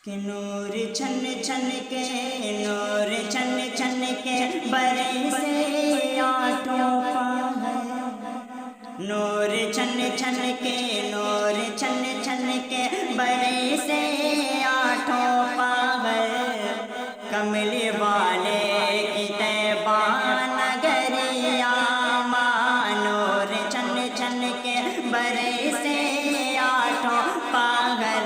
कि नूर छन छन के, नूर छन छन के बरसे आठों पहर। नूर छन छन के, नूर छन छन के बरसे आठों पहर। कमली वाले की तैबा नगरिया मां। नूर छन छन के बरसे आठों पहर।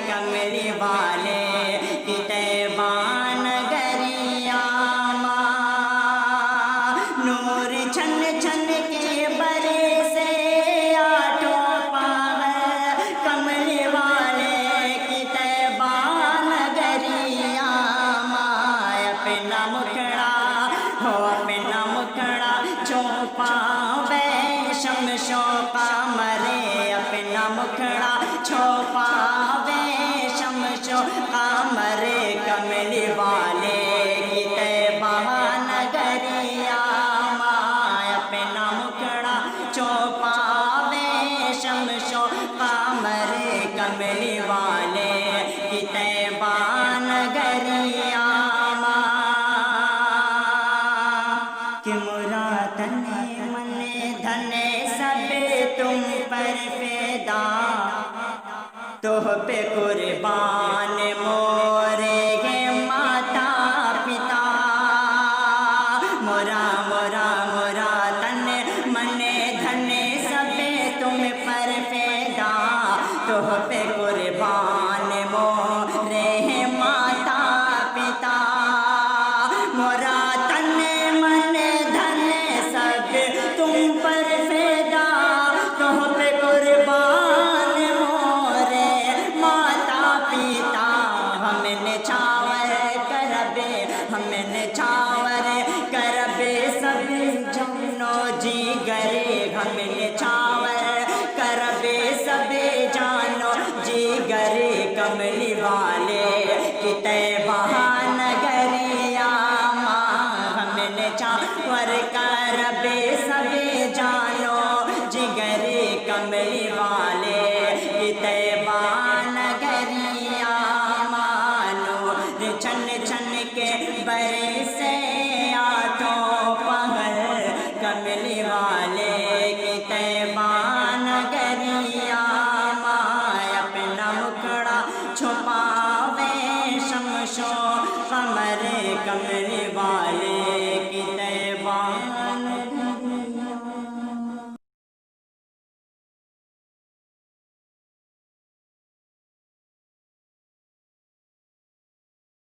कमली वाले की तैबा नगरिया मां। नूर छन छन के बरसे आठों पहर। कमली वाले की तैबा नगरिया मां। अपना मुखड़ा हो, अपना मुखड़ा छुपावे शमशो कमरे। अपना मुखड़ा छुपावे शमशो कमरे। कमली वाले की तैबा नगरिया मां। अपना मुखड़ा छुपावे शमशो कमरे। कमली वाले की तैबा नगरिया मां। कि मुरा तने मने धने सब तुम पर पैदा। तोह पे कुर्बान मोरे गे माता पिता। मोरा मोरा मोरा तने मने धने सब तुम पर पैदा। तोह पे कुर्बान मोरे माता पिता। मोरा तने मने धने सब तुम पर पैदा। तोह पे कुर्बान मोरे माता पिता। हमने छावर करबे, हमने छावर करबे सब जमनो जी गरे। हमने छावर करबे सब जानो जी गरे। कमली वाले की तैबा नगरिया मां। हमने छावर करबे सब